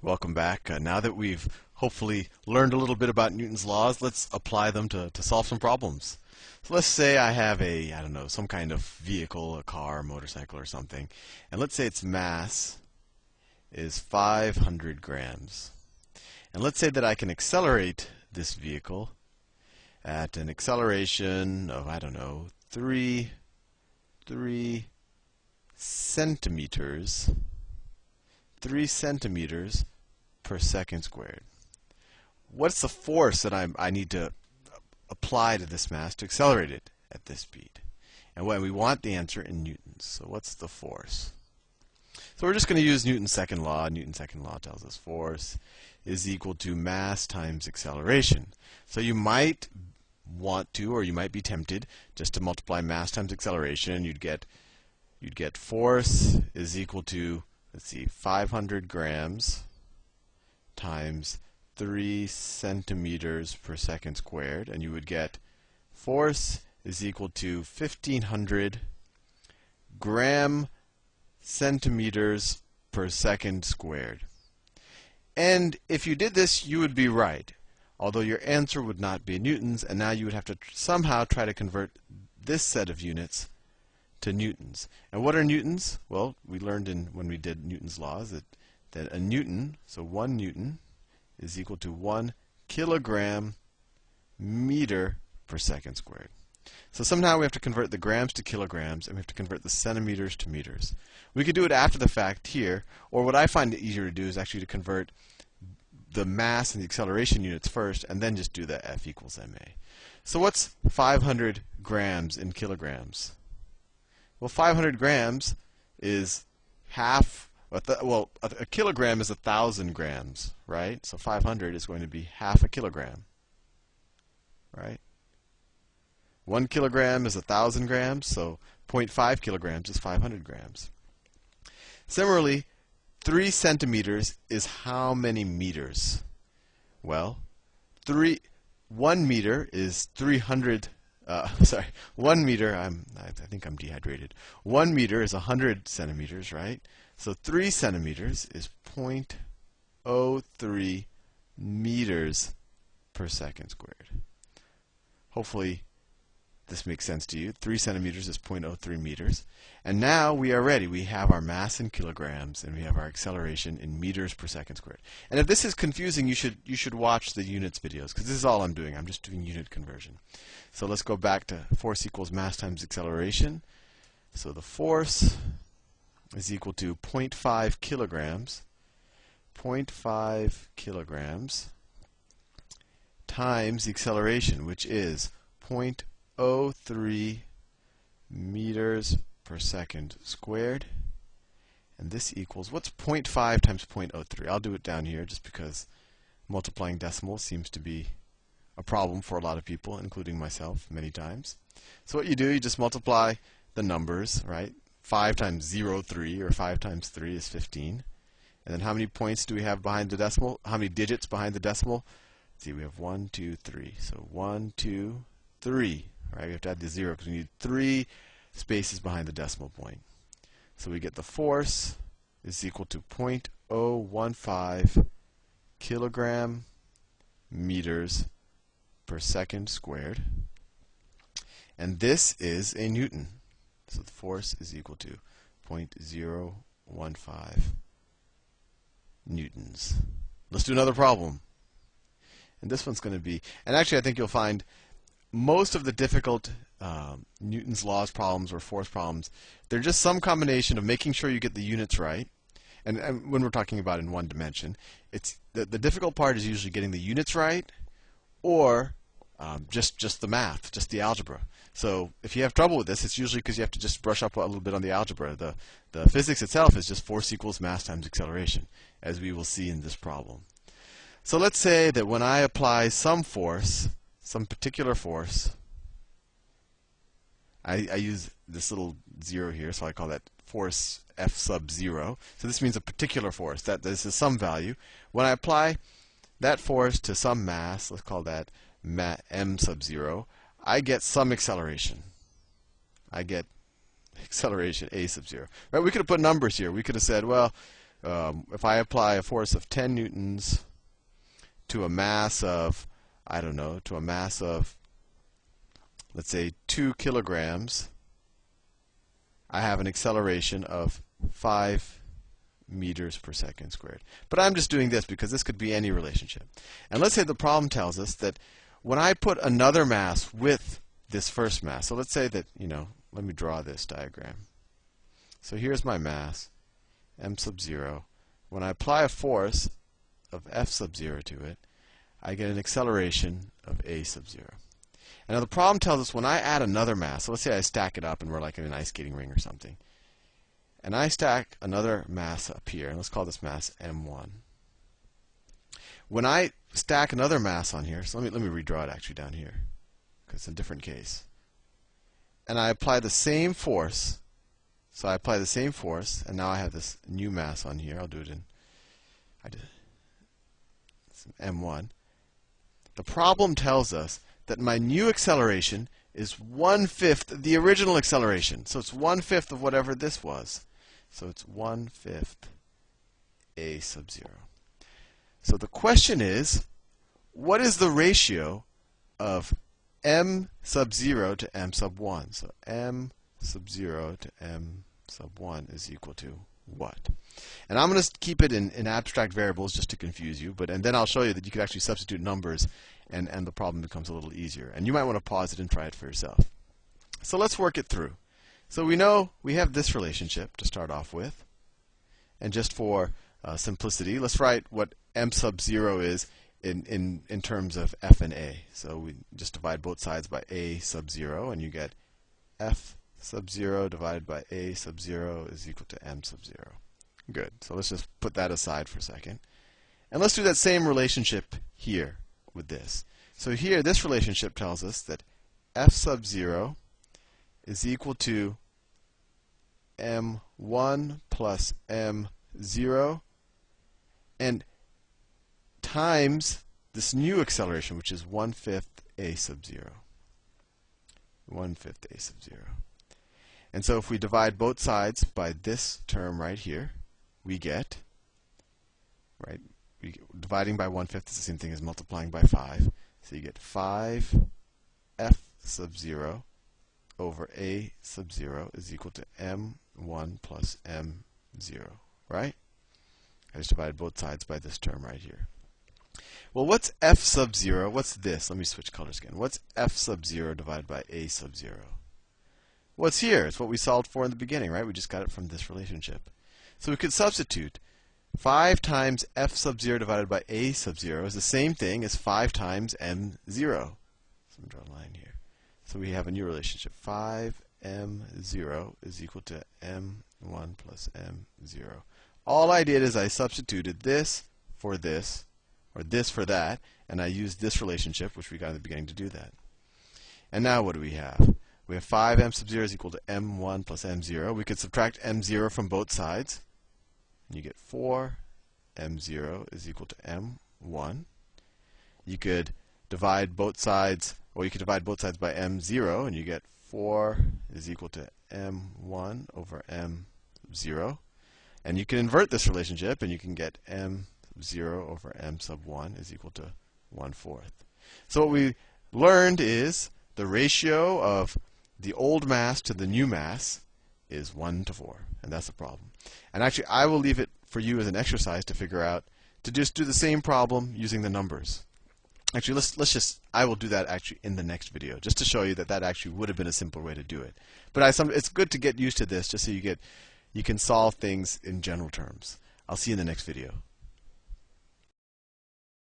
Welcome back. Now that we've hopefully learned a little bit about Newton's laws, let's apply them to solve some problems. So let's say I have I don't know, some kind of vehicle, a car, a motorcycle, or something. And let's say its mass is 500 grams. And let's say that I can accelerate this vehicle at an acceleration of, I don't know, 3 centimeters 3 centimeters per second squared. What's the force that I need to apply to this mass to accelerate it at this speed? And we want the answer in newtons. So what's the force? So we're just going to use Newton's second law. Newton's second law tells us force is equal to mass times acceleration. So you might want to, or you might be tempted, just to multiply mass times acceleration, and you'd get force is equal to, let's see, 500 grams times 3 centimeters per second squared, and you would get force is equal to 1,500 gram centimeters per second squared. And if you did this, you would be right, although your answer would not be newtons, and now you would have to somehow try to convert this set of units to newtons. And what are newtons? Well, we learned when we did Newton's laws that a newton, so 1 newton, is equal to 1 kilogram meter per second squared. So somehow we have to convert the grams to kilograms, and we have to convert the centimeters to meters. We could do it after the fact here, or what I find it easier to do is actually to convert the mass and the acceleration units first, and then just do the F equals ma. So what's 500 grams in kilograms? Well, 500 grams is half, a kilogram is 1,000 grams, right? So 500 is going to be half a kilogram, right? 1 kilogram is 1,000 grams, so 0.5 kilograms is 500 grams. Similarly, 3 centimeters is how many meters? Well, 1 meter is 300. 1 meter, I think I'm dehydrated. 1 meter is 100 centimeters, right? So 3 centimeters is 0.03 meters per second squared. Hopefully this makes sense to you. 3 centimeters is 0.03 meters. And now we are ready. We have our mass in kilograms, and we have our acceleration in meters per second squared. And if this is confusing, you should watch the units videos, because this is all I'm doing. I'm just doing unit conversion. So let's go back to force equals mass times acceleration. So the force is equal to 0.5 kilograms. 0.5 kilograms times the acceleration, which is 0.03 meters per second squared. And this equals, what's 0.5 times 0.03? I'll do it down here just because multiplying decimals seems to be a problem for a lot of people, including myself many times. So what you do, you just multiply the numbers, right? 5 times 0.3, or 5 times 3 is 15. And then how many points do we have behind the decimal? How many digits behind the decimal? Let's see, we have 1, 2, 3. So 1, 2, 3. Right? We have to add the 0 because we need 3 spaces behind the decimal point. So we get the force is equal to 0.015 kilogram meters per second squared. And this is a newton. So the force is equal to 0.015 newtons. Let's do another problem. And this one's going to be, and actually I think you'll find most of the difficult Newton's laws problems or force problems, they're just some combination of making sure you get the units right. And when we're talking about in one dimension, it's the difficult part is usually getting the units right, or just the math, just the algebra. So if you have trouble with this, it's usually because you have to just brush up a little bit on the algebra. The physics itself is just force equals mass times acceleration, as we will see in this problem. So let's say that when I apply some force, some particular force, I use this little 0 here, so I call that force F sub 0. So this means a particular force, that this is some value. When I apply that force to some mass, let's call that m sub 0, I get some acceleration. I get acceleration a sub 0. Right? We could have put numbers here. We could have said, well, if I apply a force of 10 newtons to a mass of, I don't know, to a mass of, let's say, 2 kilograms, I have an acceleration of 5 meters per second squared. But I'm just doing this because this could be any relationship. And let's say the problem tells us that when I put another mass with this first mass, so let's say that, let me draw this diagram. So here's my mass, m sub 0. When I apply a force of F sub 0 to it, I get an acceleration of A sub 0. And now the problem tells us when I add another mass, so let's say I stack it up and we're like in an ice skating ring or something, and I stack another mass up here, and let's call this mass m1. When I stack another mass on here, so let me redraw it actually down here, because it's a different case, and I apply the same force, so I apply the same force, and now I have this new mass on here. I'll do it in, it's m1. The problem tells us that my new acceleration is 1/5 of the original acceleration. So it's 1/5 of whatever this was. So it's 1/5 A sub 0. So the question is, what is the ratio of m sub 0 to m sub 1? So m sub 0 to m sub 1 is equal to what? And I'm going to keep it in abstract variables just to confuse you, and then I'll show you that you could actually substitute numbers and the problem becomes a little easier. And you might want to pause it and try it for yourself. So let's work it through. So we know we have this relationship to start off with. And just for simplicity, let's write what m sub 0 is in terms of f and a. So we just divide both sides by a sub 0, and you get f sub 0 divided by a sub 0 is equal to m sub 0. Good. So let's just put that aside for a second. And let's do that same relationship here with this. So here, this relationship tells us that f sub 0 is equal to m1 plus m0 and times this new acceleration, which is 1/5 a sub 0. 1/5 a sub 0. And so if we divide both sides by this term right here, we get, dividing by 1/5 is the same thing as multiplying by 5. So you get 5 f sub 0 over a sub 0 is equal to m1 plus m0, right? I just divided both sides by this term right here. Well, what's f sub 0? What's this? Let me switch colors again. What's f sub 0 divided by a sub 0? What's here? It's what we solved for in the beginning, right? We just got it from this relationship. So we could substitute 5 times f sub 0 divided by a sub 0 is the same thing as 5 times m0. So I'm going to draw a line here. So we have a new relationship. 5m0 is equal to m1 plus m0. All I did is I substituted this for this, or this for that, and I used this relationship, which we got in the beginning, to do that. And now what do we have? We have 5m sub 0 is equal to m1 plus m0. We could subtract m0 from both sides. And you get 4m0 is equal to m1. You could divide both sides, or you could divide both sides by m0, and you get 4 is equal to m1 over m0. And you can invert this relationship, and you can get m0 over m sub 1 is equal to 1/4. So what we learned is the ratio of the old mass to the new mass is 1:4, and that's the problem. And actually, I will leave it for you as an exercise to figure out, to just do the same problem using the numbers. Actually, I will do that actually in the next video, just to show you that that actually would have been a simpler way to do it. But it's good to get used to this, just so you can solve things in general terms. I'll see you in the next video.